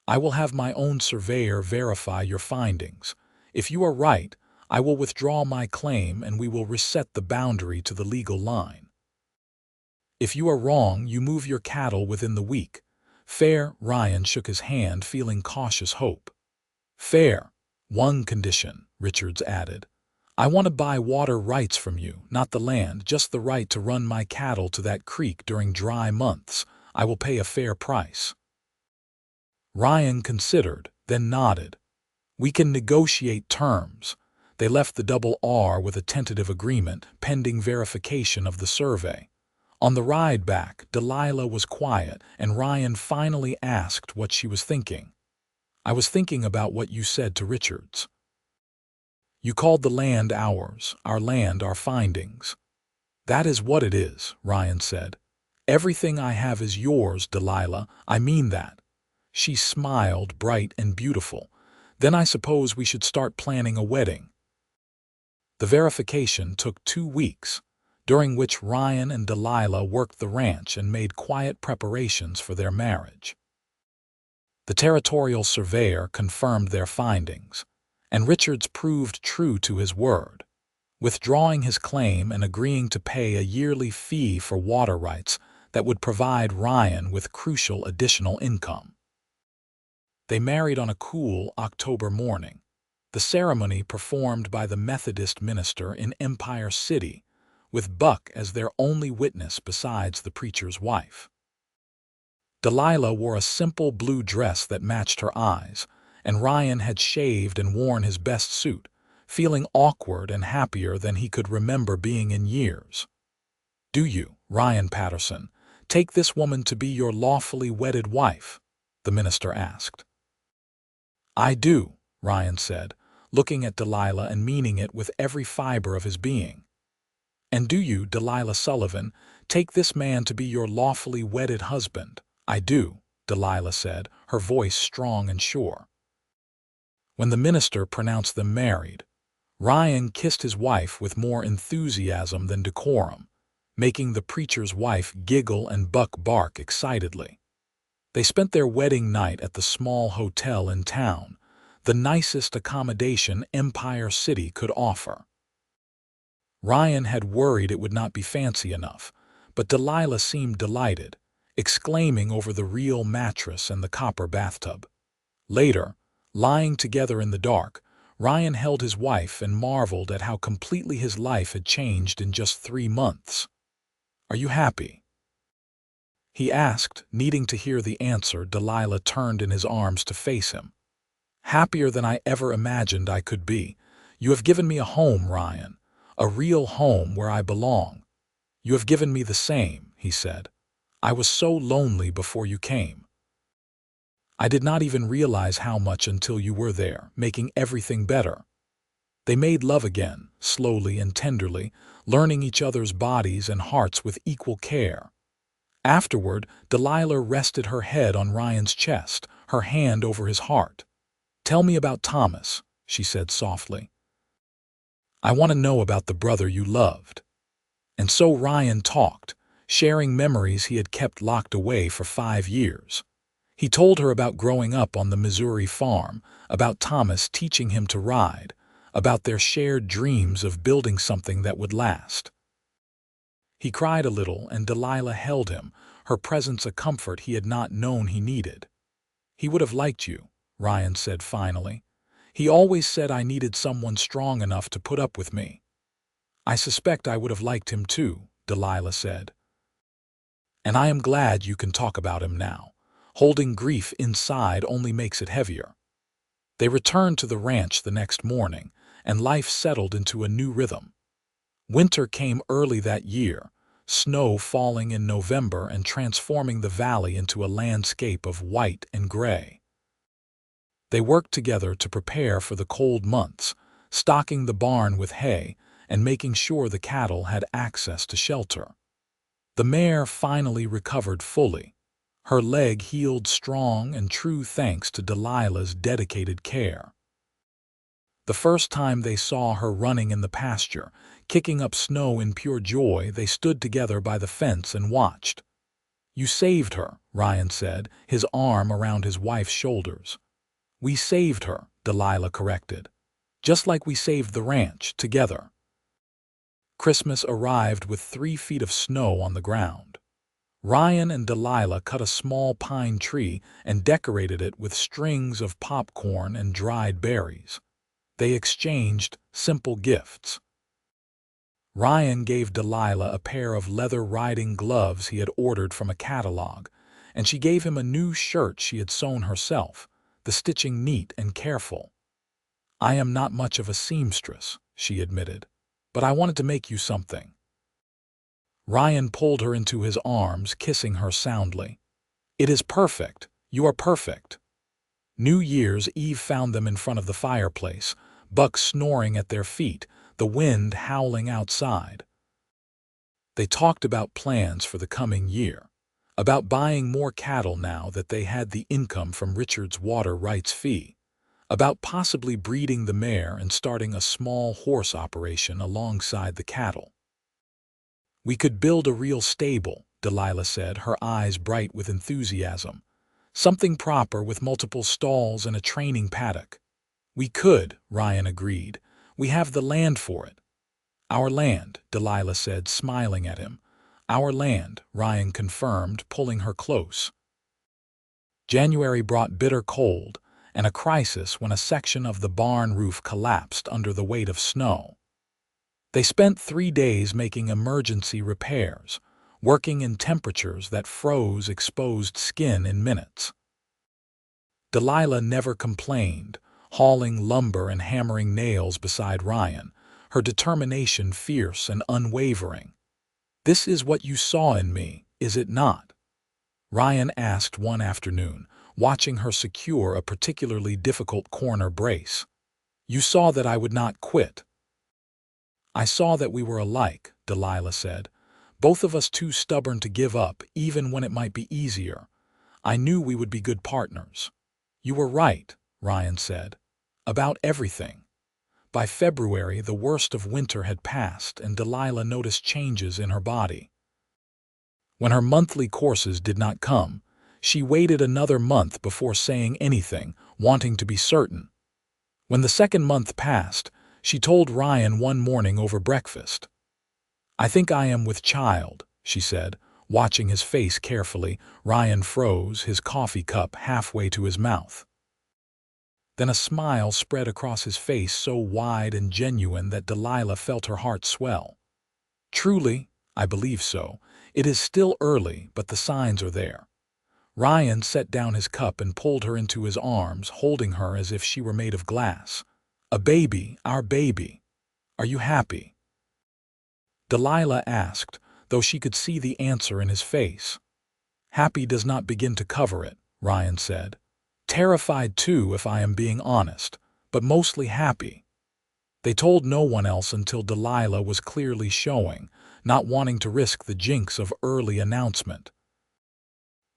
I will have my own surveyor verify your findings. If you are right, I will withdraw my claim and we will reset the boundary to the legal line. If you are wrong, you move your cattle within the week. Fair? Ryan shook his hand, feeling cautious hope. Fair. One condition, Richards added. I want to buy water rights from you, not the land, just the right to run my cattle to that creek during dry months. I will pay a fair price. Ryan considered, then nodded. We can negotiate terms. They left the Double R with a tentative agreement, pending verification of the survey. On the ride back, Delilah was quiet, and Ryan finally asked what she was thinking. I was thinking about what you said to Richards. You called the land ours, our land our findings. That is what it is, Ryan said. Everything I have is yours, Delilah. I mean that. She smiled, bright and beautiful. Then I suppose we should start planning a wedding. The verification took 2 weeks, during which Ryan and Delilah worked the ranch and made quiet preparations for their marriage. The territorial surveyor confirmed their findings, and Richards proved true to his word, withdrawing his claim and agreeing to pay a yearly fee for water rights that would provide Ryan with crucial additional income. They married on a cool October morning, the ceremony performed by the Methodist minister in Empire City, with Buck as their only witness besides the preacher's wife. Delilah wore a simple blue dress that matched her eyes, and Ryan had shaved and worn his best suit, feeling awkward and happier than he could remember being in years. Do you, Ryan Patterson, take this woman to be your lawfully wedded wife? The minister asked. I do, Ryan said, looking at Delilah and meaning it with every fiber of his being. And do you, Delilah Sullivan, take this man to be your lawfully wedded husband? I do, Delilah said, her voice strong and sure. When the minister pronounced them married, Ryan kissed his wife with more enthusiasm than decorum, making the preacher's wife giggle and Buck bark excitedly. They spent their wedding night at the small hotel in town, the nicest accommodation Empire City could offer. Ryan had worried it would not be fancy enough, but Delilah seemed delighted, exclaiming over the real mattress and the copper bathtub. Later, lying together in the dark, Ryan held his wife and marveled at how completely his life had changed in just 3 months. Are you happy? He asked, needing to hear the answer. Delilah turned in his arms to face him. Happier than I ever imagined I could be. You have given me a home, Ryan, a real home where I belong. You have given me the same, he said. I was so lonely before you came. I did not even realize how much until you were there, making everything better. They made love again, slowly and tenderly, learning each other's bodies and hearts with equal care. Afterward, Delilah rested her head on Ryan's chest, her hand over his heart. Tell me about Thomas, she said softly. I want to know about the brother you loved. And so Ryan talked, sharing memories he had kept locked away for 5 years. He told her about growing up on the Missouri farm, about Thomas teaching him to ride, about their shared dreams of building something that would last. He cried a little, and Delilah held him, her presence a comfort he had not known he needed. He would have liked you, Ryan said finally. He always said I needed someone strong enough to put up with me. I suspect I would have liked him too, Delilah said. And I am glad you can talk about him now. Holding grief inside only makes it heavier. They returned to the ranch the next morning, and life settled into a new rhythm. Winter came early that year, snow falling in November and transforming the valley into a landscape of white and gray. They worked together to prepare for the cold months, stocking the barn with hay and making sure the cattle had access to shelter. The mare finally recovered fully, her leg healed strong and true thanks to Delilah's dedicated care. The first time they saw her running in the pasture, kicking up snow in pure joy, they stood together by the fence and watched. "You saved her," Ryan said, his arm around his wife's shoulders. "We saved her," Delilah corrected. "Just like we saved the ranch, together." Christmas arrived with 3 feet of snow on the ground. Ryan and Delilah cut a small pine tree and decorated it with strings of popcorn and dried berries. They exchanged simple gifts. Ryan gave Delilah a pair of leather riding gloves he had ordered from a catalog, and she gave him a new shirt she had sewn herself, the stitching neat and careful. "I am not much of a seamstress," she admitted, "but I wanted to make you something." Ryan pulled her into his arms, kissing her soundly. "It is perfect. You are perfect." New Year's Eve found them in front of the fireplace, Buck snoring at their feet, the wind howling outside. They talked about plans for the coming year, about buying more cattle now that they had the income from Richard's water rights fee, about possibly breeding the mare and starting a small horse operation alongside the cattle. "We could build a real stable," Delilah said, her eyes bright with enthusiasm. "Something proper with multiple stalls and a training paddock." "We could," Ryan agreed. "We have the land for it." "Our land," Delilah said, smiling at him. "Our land," Ryan confirmed, pulling her close. January brought bitter cold and a crisis when a section of the barn roof collapsed under the weight of snow. They spent 3 days making emergency repairs, working in temperatures that froze exposed skin in minutes. Delilah never complained, hauling lumber and hammering nails beside Ryan, her determination fierce and unwavering. "This is what you saw in me, is it not?" Ryan asked one afternoon, watching her secure a particularly difficult corner brace. "You saw that I would not quit." "I saw that we were alike," Delilah said. "Both of us too stubborn to give up, even when it might be easier. I knew we would be good partners." "You were right," Ryan said. "About everything." By February, the worst of winter had passed, and Delilah noticed changes in her body. When her monthly courses did not come, she waited another month before saying anything, wanting to be certain. When the second month passed, she told Ryan one morning over breakfast. "I think I am with child," she said, watching his face carefully. Ryan froze, his coffee cup halfway to his mouth. Then a smile spread across his face so wide and genuine that Delilah felt her heart swell. "Truly, I believe so. It is still early, but the signs are there." Ryan set down his cup and pulled her into his arms, holding her as if she were made of glass. "A baby, our baby. Are you happy?" Delilah asked, though she could see the answer in his face. "Happy does not begin to cover it," Ryan said. "Terrified too, if I am being honest, but mostly happy." They told no one else until Delilah was clearly showing, not wanting to risk the jinx of early announcement.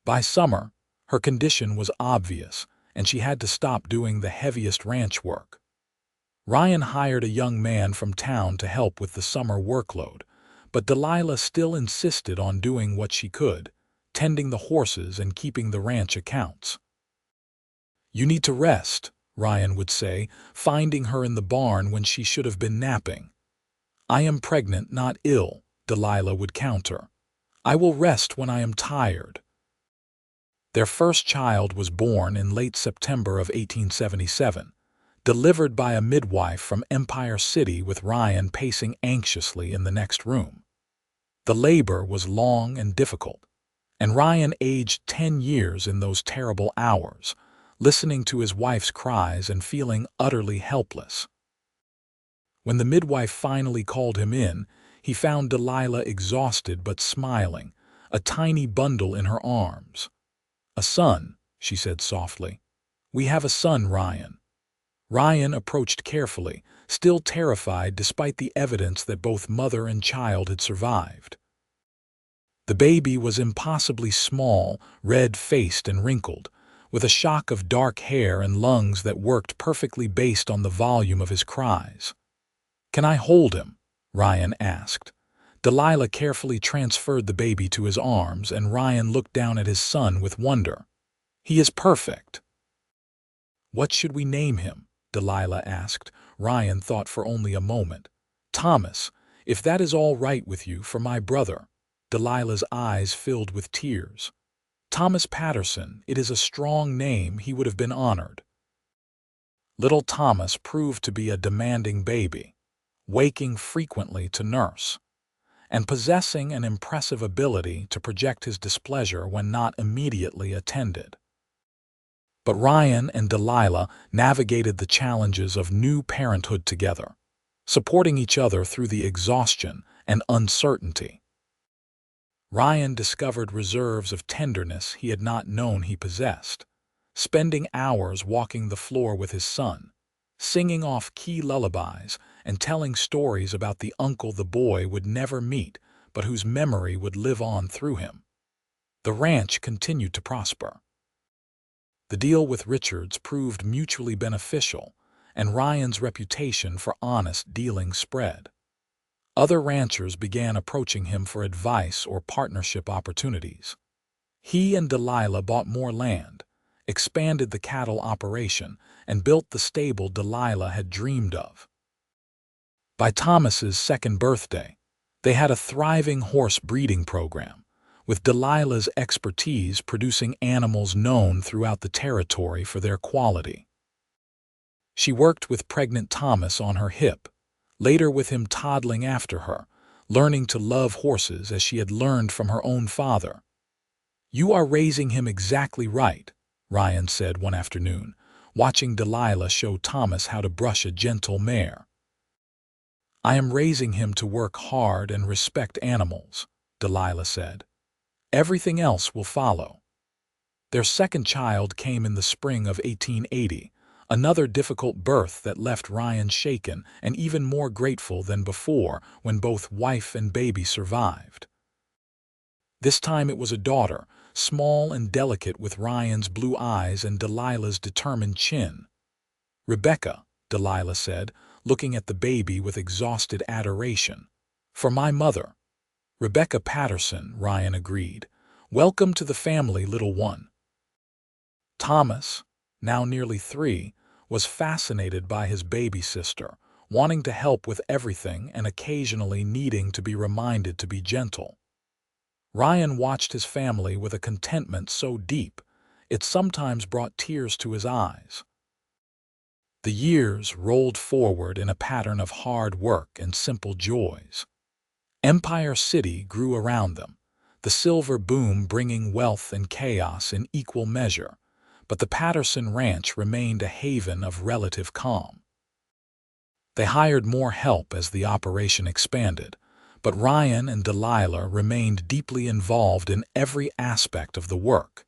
By summer, her condition was obvious, and she had to stop doing the heaviest ranch work. Ryan hired a young man from town to help with the summer workload, but Delilah still insisted on doing what she could, tending the horses and keeping the ranch accounts. "You need to rest," Ryan would say, finding her in the barn when she should have been napping. "I am pregnant, not ill," Delilah would counter. "I will rest when I am tired." Their first child was born in late September of 1877, delivered by a midwife from Empire City, with Ryan pacing anxiously in the next room. The labor was long and difficult, and Ryan aged 10 years in those terrible hours, listening to his wife's cries and feeling utterly helpless. When the midwife finally called him in, he found Delilah exhausted but smiling, a tiny bundle in her arms. "A son," she said softly. "We have a son, Ryan." Ryan approached carefully, still terrified despite the evidence that both mother and child had survived. The baby was impossibly small, red-faced and wrinkled, with a shock of dark hair and lungs that worked perfectly based on the volume of his cries. "Can I hold him?" Ryan asked. Delilah carefully transferred the baby to his arms, and Ryan looked down at his son with wonder. "He is perfect." "What should we name him?" Delilah asked. Ryan thought for only a moment. "Thomas, if that is all right with you, for my brother." Delilah's eyes filled with tears. "Thomas Patterson, it is a strong name, he would have been honored." Little Thomas proved to be a demanding baby, waking frequently to nurse, and possessing an impressive ability to project his displeasure when not immediately attended. But Ryan and Delilah navigated the challenges of new parenthood together, supporting each other through the exhaustion and uncertainty. Ryan discovered reserves of tenderness he had not known he possessed, spending hours walking the floor with his son, singing off key lullabies and telling stories about the uncle the boy would never meet but whose memory would live on through him. The ranch continued to prosper. The deal with Richards proved mutually beneficial, and Ryan's reputation for honest dealing spread. Other ranchers began approaching him for advice or partnership opportunities. He and Delilah bought more land, expanded the cattle operation, and built the stable Delilah had dreamed of. By Thomas's second birthday, they had a thriving horse breeding program, with Delilah's expertise producing animals known throughout the territory for their quality. She worked with pregnant Thomas on her hip, later with him toddling after her, learning to love horses as she had learned from her own father. "You are raising him exactly right," Ryan said one afternoon, watching Delilah show Thomas how to brush a gentle mare. "I am raising him to work hard and respect animals," Delilah said. "Everything else will follow." Their second child came in the spring of 1880, another difficult birth that left Ryan shaken and even more grateful than before when both wife and baby survived. This time it was a daughter, small and delicate with Ryan's blue eyes and Delilah's determined chin. "Rebecca," Delilah said, looking at the baby with exhausted adoration. "For my mother." "Rebecca Patterson," Ryan agreed. "Welcome to the family, little one." Thomas, now nearly 3, was fascinated by his baby sister, wanting to help with everything and occasionally needing to be reminded to be gentle. Ryan watched his family with a contentment so deep, it sometimes brought tears to his eyes. The years rolled forward in a pattern of hard work and simple joys. Empire City grew around them, the silver boom bringing wealth and chaos in equal measure, but the Patterson Ranch remained a haven of relative calm. They hired more help as the operation expanded, but Ryan and Delilah remained deeply involved in every aspect of the work.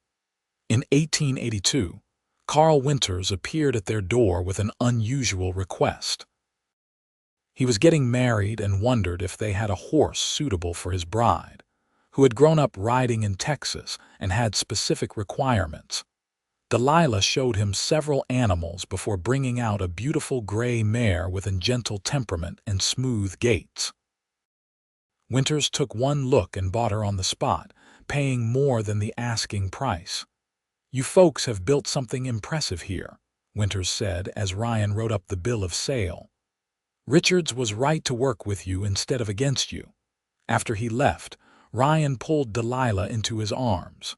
In 1882, Carl Winters appeared at their door with an unusual request. He was getting married and wondered if they had a horse suitable for his bride, who had grown up riding in Texas and had specific requirements. Delilah showed him several animals before bringing out a beautiful gray mare with a gentle temperament and smooth gaits. Winters took one look and bought her on the spot, paying more than the asking price. "You folks have built something impressive here," Winters said as Ryan wrote up the bill of sale. "Richards was right to work with you instead of against you." After he left, Ryan pulled Delilah into his arms.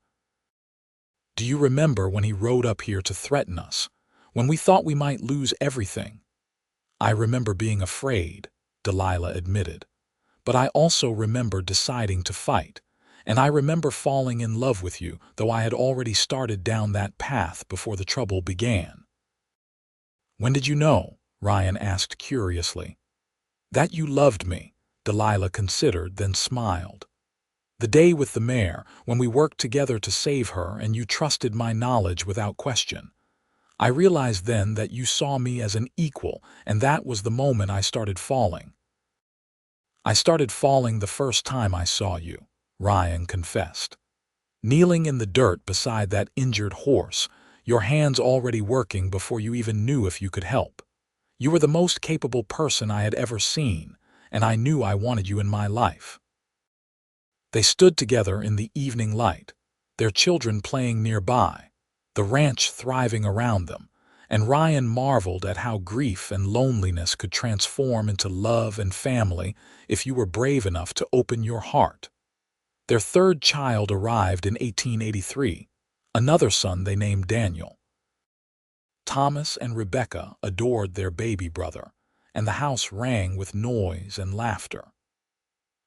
"Do you remember when he rode up here to threaten us, when we thought we might lose everything. I remember being afraid, Delilah admitted, but I also remember deciding to fight, and I remember falling in love with you, though I had already started down that path before the trouble began. When did you know? Ryan asked curiously. That you loved me, Delilah considered, then smiled. The day with the mare, when we worked together to save her and you trusted my knowledge without question. I realized then that you saw me as an equal, and that was the moment I started falling. I started falling the first time I saw you, Ryan confessed. Kneeling in the dirt beside that injured horse, your hands already working before you even knew if you could help. You were the most capable person I had ever seen, and I knew I wanted you in my life. They stood together in the evening light, their children playing nearby, the ranch thriving around them, and Ryan marveled at how grief and loneliness could transform into love and family if you were brave enough to open your heart. Their third child arrived in 1883, another son they named Daniel. Thomas and Rebecca adored their baby brother, and the house rang with noise and laughter.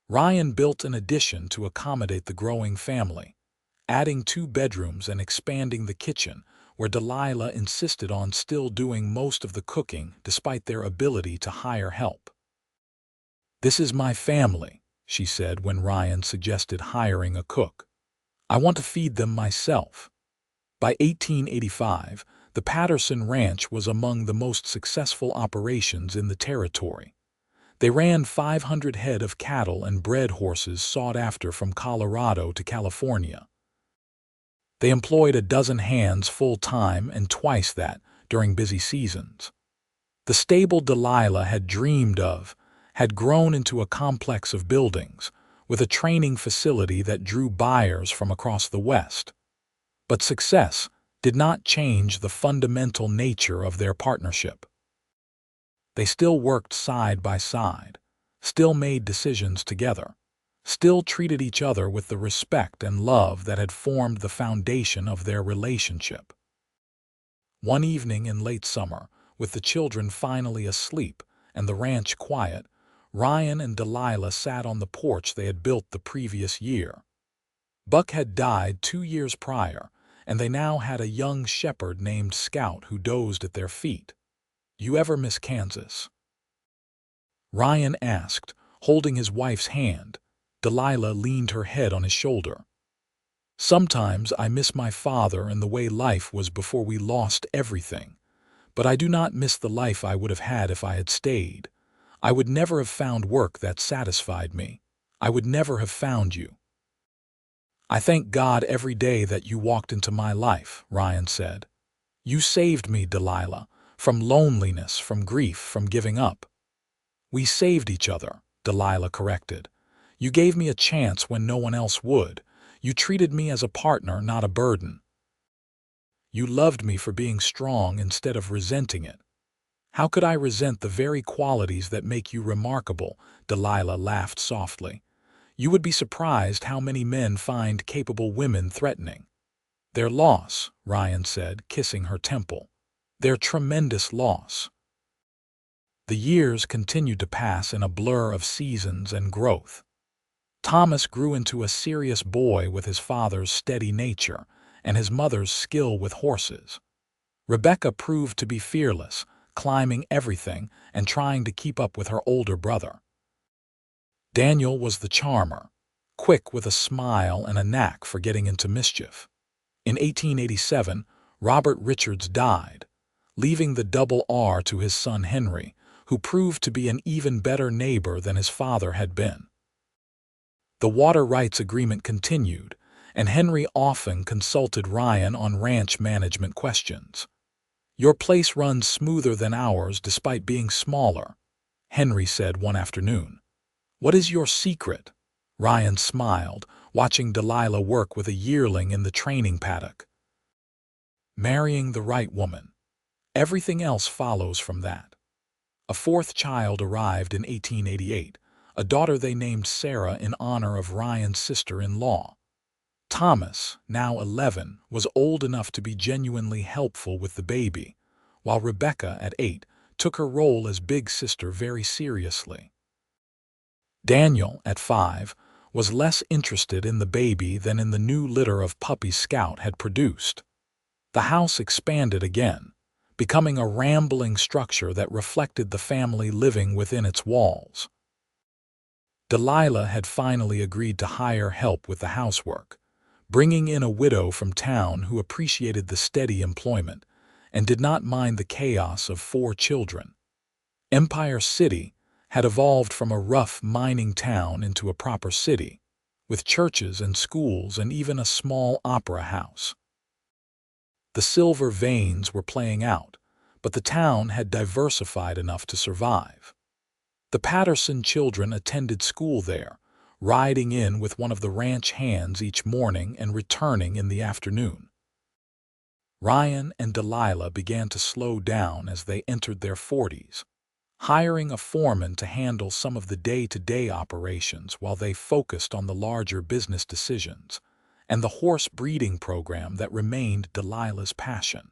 Ryan built an addition to accommodate the growing family, adding 2 bedrooms and expanding the kitchen, where Delilah insisted on still doing most of the cooking despite their ability to hire help. "This is my family," she said when Ryan suggested hiring a cook. "I want to feed them myself." By 1885, the Patterson Ranch was among the most successful operations in the territory. They ran 500 head of cattle and bred horses sought after from Colorado to California. They employed a dozen hands full-time and twice that during busy seasons. The stable Delilah had dreamed of had grown into a complex of buildings, with a training facility that drew buyers from across the West. But success did not change the fundamental nature of their partnership. They still worked side by side, still made decisions together, still treated each other with the respect and love that had formed the foundation of their relationship. One evening in late summer, with the children finally asleep and the ranch quiet, Ryan and Delilah sat on the porch they had built the previous year. Buck had died 2 years prior, and they now had a young shepherd named Scout who dozed at their feet. "You ever miss Kansas?" Ryan asked, holding his wife's hand. Delilah leaned her head on his shoulder. "Sometimes I miss my father and the way life was before we lost everything. But I do not miss the life I would have had if I had stayed. I would never have found work that satisfied me. I would never have found you." "I thank God every day that you walked into my life," Ryan said. "You saved me, Delilah, from loneliness, from grief, from giving up." "We saved each other," Delilah corrected. "You gave me a chance when no one else would. You treated me as a partner, not a burden. You loved me for being strong instead of resenting it." "How could I resent the very qualities that make you remarkable?" Delilah laughed softly. "You would be surprised how many men find capable women threatening." "Their loss," Ryan said, kissing her temple. "Their tremendous loss." The years continued to pass in a blur of seasons and growth. Thomas grew into a serious boy with his father's steady nature and his mother's skill with horses. Rebecca proved to be fearless, climbing everything and trying to keep up with her older brother. Daniel was the charmer, quick with a smile and a knack for getting into mischief. In 1887, Robert Richards died, leaving the double R to his son Henry, who proved to be an even better neighbor than his father had been. The water rights agreement continued, and Henry often consulted Ryan on ranch management questions. "Your place runs smoother than ours despite being smaller," Henry said one afternoon. "What is your secret?" Ryan smiled, watching Delilah work with a yearling in the training paddock. "Marrying the right woman. Everything else follows from that." A fourth child arrived in 1888, a daughter they named Sarah in honor of Ryan's sister-in-law. Thomas, now 11, was old enough to be genuinely helpful with the baby, while Rebecca, at 8, took her role as big sister very seriously. Daniel, at 5, was less interested in the baby than in the new litter of puppies Scout had produced. The house expanded again, becoming a rambling structure that reflected the family living within its walls. Delilah had finally agreed to hire help with the housework, bringing in a widow from town who appreciated the steady employment and did not mind the chaos of 4 children. Empire City had evolved from a rough mining town into a proper city, with churches and schools and even a small opera house. The silver veins were playing out, but the town had diversified enough to survive. The Patterson children attended school there, riding in with one of the ranch hands each morning and returning in the afternoon. Ryan and Delilah began to slow down as they entered their 40s, hiring a foreman to handle some of the day-to-day operations while they focused on the larger business decisions and the horse breeding program that remained Delilah's passion.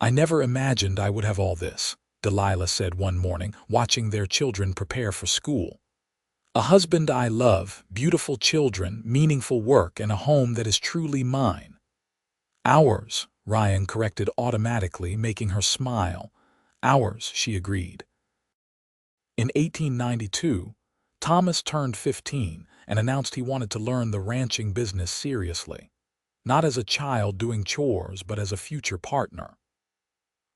"I never imagined I would have all this," Delilah said one morning, watching their children prepare for school. "A husband I love, beautiful children, meaningful work, and a home that is truly mine." "Ours," Ryan corrected automatically, making her smile. "Ours," she agreed. In 1892, Thomas turned 15 and announced he wanted to learn the ranching business seriously, not as a child doing chores but as a future partner.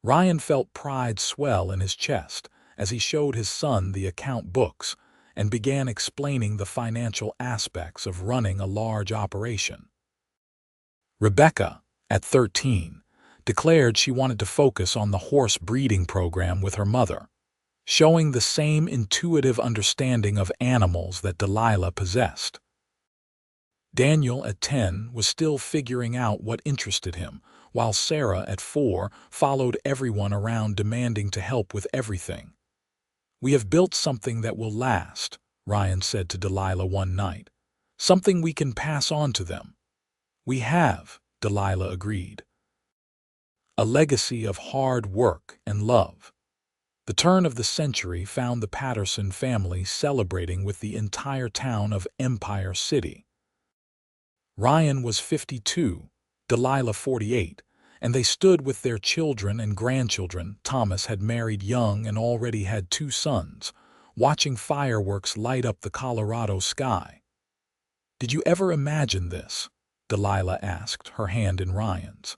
Ryan felt pride swell in his chest as he showed his son the account books and began explaining the financial aspects of running a large operation. Rebecca, at 13, declared she wanted to focus on the horse breeding program with her mother, showing the same intuitive understanding of animals that Delilah possessed. Daniel, at 10, was still figuring out what interested him, while Sarah, at 4, followed everyone around demanding to help with everything. "We have built something that will last," Ryan said to Delilah one night. "Something we can pass on to them." "We have," Delilah agreed. "A legacy of hard work and love." The turn of the century found the Patterson family celebrating with the entire town of Empire City. Ryan was 52, Delilah 48, and they stood with their children and grandchildren. Thomas had married young and already had 2 sons, watching fireworks light up the Colorado sky. "Did you ever imagine this?" Delilah asked, her hand in Ryan's.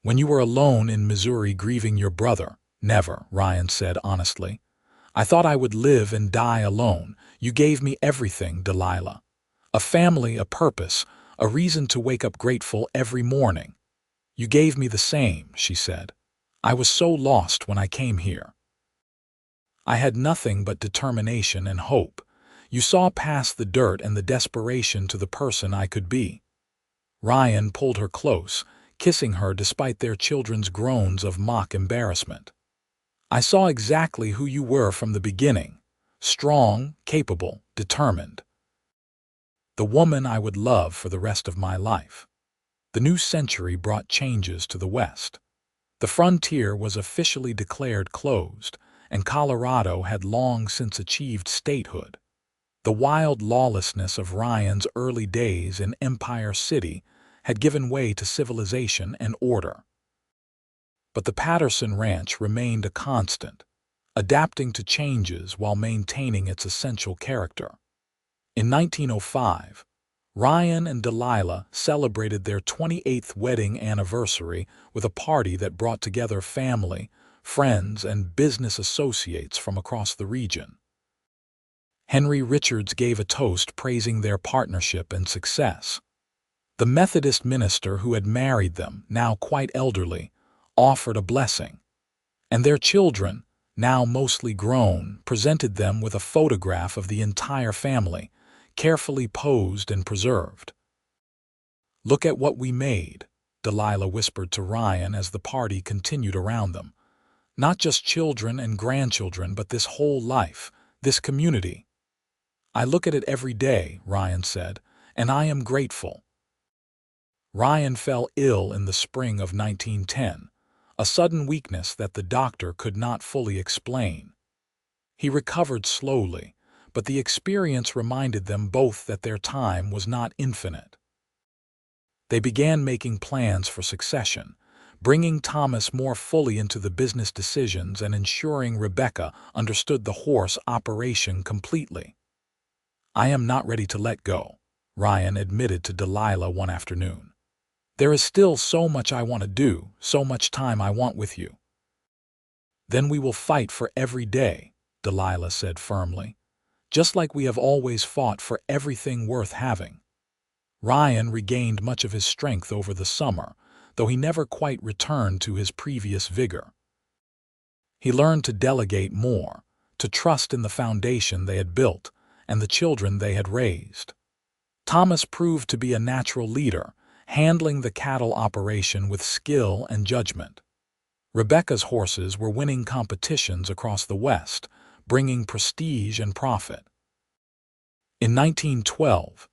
"When you were alone in Missouri grieving your brother?" "Never," Ryan said honestly. "I thought I would live and die alone. You gave me everything, Delilah. A family, a purpose, a reason to wake up grateful every morning." "You gave me the same," she said. "I was so lost when I came here. I had nothing but determination and hope. You saw past the dirt and the desperation to the person I could be." Ryan pulled her close, kissing her despite their children's groans of mock embarrassment. "I saw exactly who you were from the beginning. Strong, capable, determined. The woman I would love for the rest of my life." The new century brought changes to the West. The frontier was officially declared closed, and Colorado had long since achieved statehood. The wild lawlessness of Ryan's early days in Empire City had given way to civilization and order. But the Patterson Ranch remained a constant, adapting to changes while maintaining its essential character. In 1905, Ryan and Delilah celebrated their 28th wedding anniversary with a party that brought together family, friends, and business associates from across the region. Henry Richards gave a toast praising their partnership and success. The Methodist minister who had married them, now quite elderly, offered a blessing, and their children, now mostly grown, presented them with a photograph of the entire family, carefully posed and preserved. "Look at what we made," Delilah whispered to Ryan as the party continued around them. "Not just children and grandchildren, but this whole life, this community." "I look at it every day," Ryan said, "and I am grateful." Ryan fell ill in the spring of 1910, a sudden weakness that the doctor could not fully explain. He recovered slowly, but the experience reminded them both that their time was not infinite. They began making plans for succession, bringing Thomas more fully into the business decisions and ensuring Rebecca understood the horse operation completely. "I am not ready to let go," Ryan admitted to Delilah one afternoon. "There is still so much I want to do, so much time I want with you." "Then we will fight for every day," Delilah said firmly, "just like we have always fought for everything worth having." Ryan regained much of his strength over the summer, though he never quite returned to his previous vigor. He learned to delegate more, to trust in the foundation they had built and the children they had raised. Thomas proved to be a natural leader, handling the cattle operation with skill and judgment. Rebecca's horses were winning competitions across the West, bringing prestige and profit. In 1912,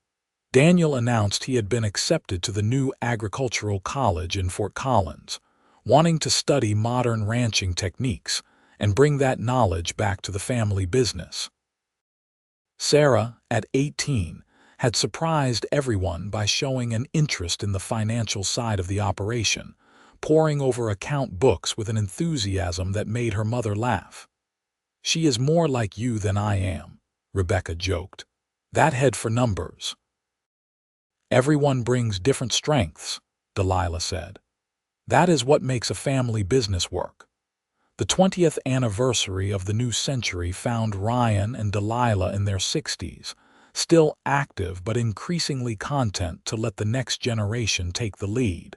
Daniel announced he had been accepted to the new agricultural college in Fort Collins, wanting to study modern ranching techniques and bring that knowledge back to the family business. Sarah, at 18, had surprised everyone by showing an interest in the financial side of the operation, poring over account books with an enthusiasm that made her mother laugh. "She is more like you than I am," Rebecca joked. "That head for numbers." "Everyone brings different strengths," Delilah said. "That is what makes a family business work." The 20th anniversary of the new century found Ryan and Delilah in their 60s, still active but increasingly content to let the next generation take the lead.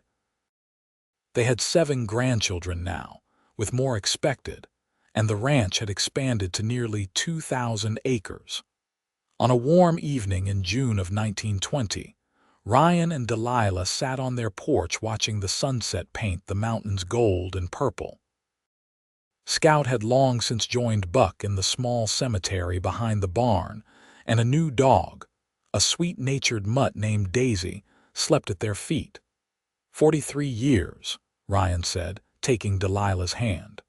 They had 7 grandchildren now, with more expected, and the ranch had expanded to nearly 2,000 acres. On a warm evening in June of 1920, Ryan and Delilah sat on their porch watching the sunset paint the mountains gold and purple. Scout had long since joined Buck in the small cemetery behind the barn, and a new dog, a sweet-natured mutt named Daisy, slept at their feet. 43 years, Ryan said, taking Delilah's hand.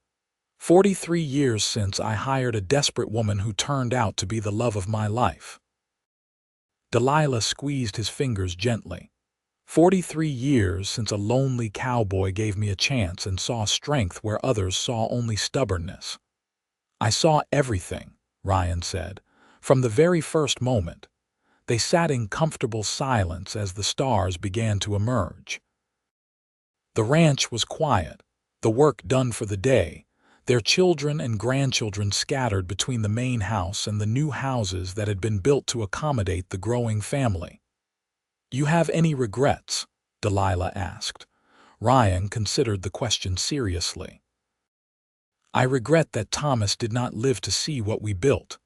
43 years since I hired a desperate woman who turned out to be the love of my life." Delilah squeezed his fingers gently. 43 years since a lonely cowboy gave me a chance and saw strength where others saw only stubbornness." "I saw everything," Ryan said, "from the very first moment." They sat in comfortable silence as the stars began to emerge. The ranch was quiet, the work done for the day, their children and grandchildren scattered between the main house and the new houses that had been built to accommodate the growing family. "You have any regrets?" Delilah asked. Ryan considered the question seriously. "I regret that Thomas did not live to see what we built.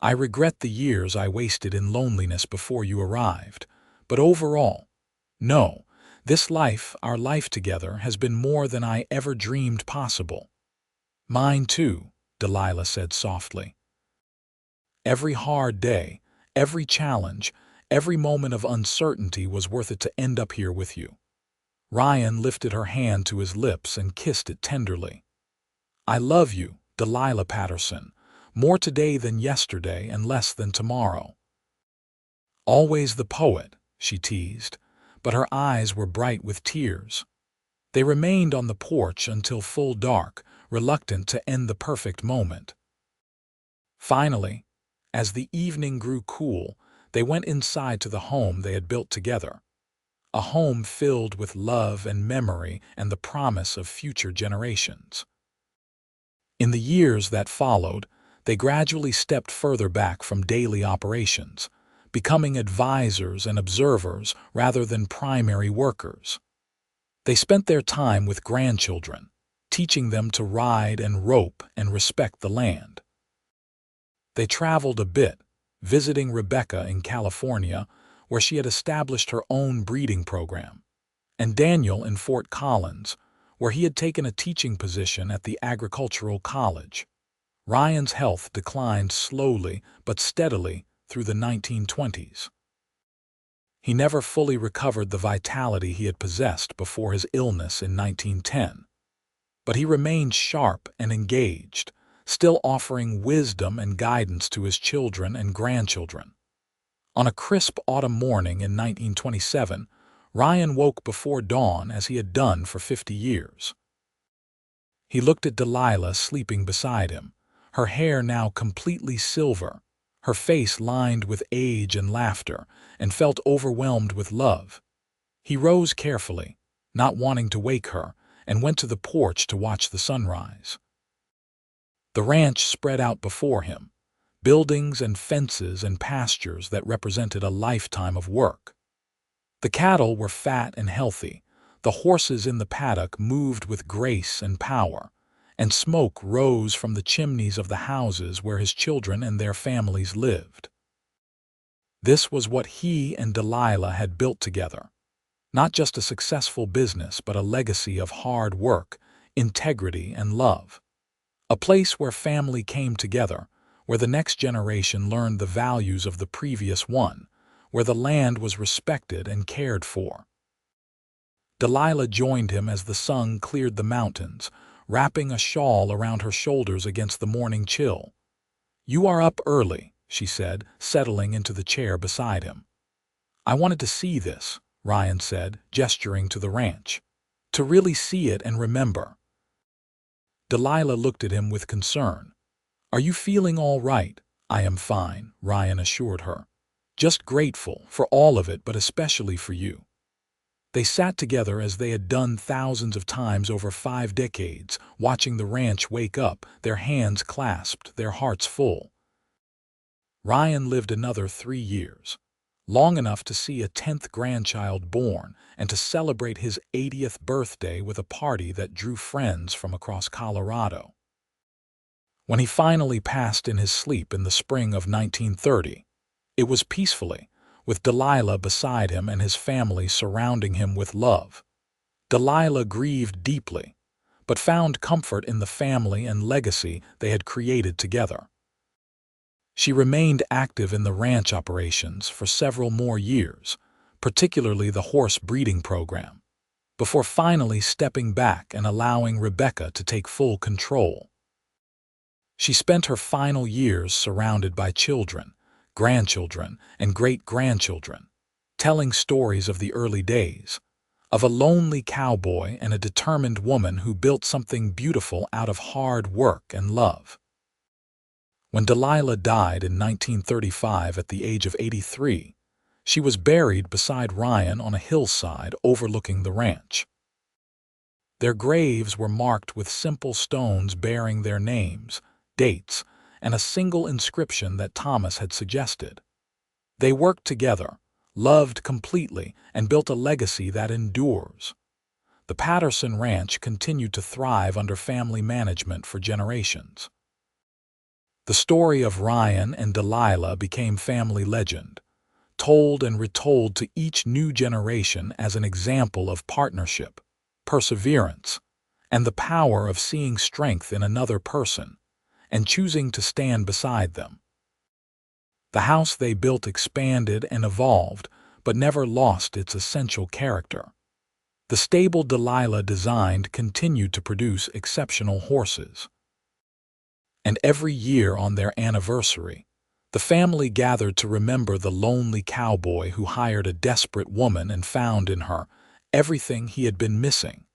I regret the years I wasted in loneliness before you arrived. But overall, no, this life, our life together, has been more than I ever dreamed possible." "Mine too," Delilah said softly. "Every hard day, every challenge, every moment of uncertainty was worth it to end up here with you." Ryan lifted her hand to his lips and kissed it tenderly. "I love you, Delilah Patterson, more today than yesterday and less than tomorrow." "Always the poet," she teased, but her eyes were bright with tears. They remained on the porch until full dark, reluctant to end the perfect moment. Finally, as the evening grew cool, they went inside to the home they had built together. A home filled with love and memory and the promise of future generations. In the years that followed, they gradually stepped further back from daily operations, becoming advisors and observers rather than primary workers. They spent their time with grandchildren, teaching them to ride and rope and respect the land. They traveled a bit, visiting Rebecca in California, where she had established her own breeding program, and Daniel in Fort Collins, where he had taken a teaching position at the agricultural college. Ryan's health declined slowly but steadily through the 1920s. He never fully recovered the vitality he had possessed before his illness in 1910. but he remained sharp and engaged, still offering wisdom and guidance to his children and grandchildren. On a crisp autumn morning in 1927, Ryan woke before dawn as he had done for 50 years. He looked at Delilah sleeping beside him, her hair now completely silver, her face lined with age and laughter, and felt overwhelmed with love. He rose carefully, not wanting to wake her, and went to the porch to watch the sunrise. The ranch spread out before him, buildings and fences and pastures that represented a lifetime of work. The cattle were fat and healthy, the horses in the paddock moved with grace and power, and smoke rose from the chimneys of the houses where his children and their families lived. This was what he and Delilah had built together. Not just a successful business, but a legacy of hard work, integrity, and love. A place where family came together, where the next generation learned the values of the previous one, where the land was respected and cared for. Delilah joined him as the sun cleared the mountains, wrapping a shawl around her shoulders against the morning chill. "You are up early," she said, settling into the chair beside him. "I wanted to see this," Ryan said, gesturing to the ranch. "To really see it and remember." Delilah looked at him with concern. "Are you feeling all right?" "I am fine," Ryan assured her. "Just grateful for all of it, but especially for you." They sat together as they had done thousands of times over 5 decades, watching the ranch wake up, their hands clasped, their hearts full. Ryan lived another 3 years, long enough to see a 10th grandchild born and to celebrate his 80th birthday with a party that drew friends from across Colorado. When he finally passed in his sleep in the spring of 1930, it was peacefully, with Delilah beside him and his family surrounding him with love. Delilah grieved deeply, but found comfort in the family and legacy they had created together. She remained active in the ranch operations for several more years, particularly the horse breeding program, before finally stepping back and allowing Rebecca to take full control. She spent her final years surrounded by children, grandchildren, and great-grandchildren, telling stories of the early days, of a lonely cowboy and a determined woman who built something beautiful out of hard work and love. When Delilah died in 1935 at the age of 83, she was buried beside Ryan on a hillside overlooking the ranch. Their graves were marked with simple stones bearing their names, dates, and a single inscription that Thomas had suggested. They worked together, loved completely, and built a legacy that endures. The Patterson Ranch continued to thrive under family management for generations. The story of Ryan and Delilah became family legend, told and retold to each new generation as an example of partnership, perseverance, and the power of seeing strength in another person and choosing to stand beside them. The house they built expanded and evolved, but never lost its essential character. The stable Delilah designed continued to produce exceptional horses. And every year on their anniversary, the family gathered to remember the lonely cowboy who hired a desperate woman and found in her everything he had been missing,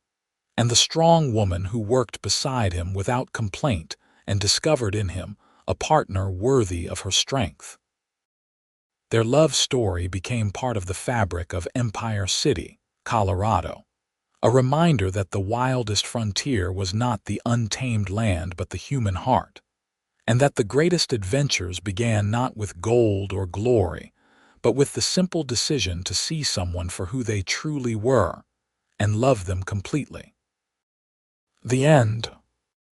and the strong woman who worked beside him without complaint and discovered in him a partner worthy of her strength. Their love story became part of the fabric of Empire City, Colorado, a reminder that the wildest frontier was not the untamed land but the human heart, and that the greatest adventures began not with gold or glory, but with the simple decision to see someone for who they truly were and love them completely. The end.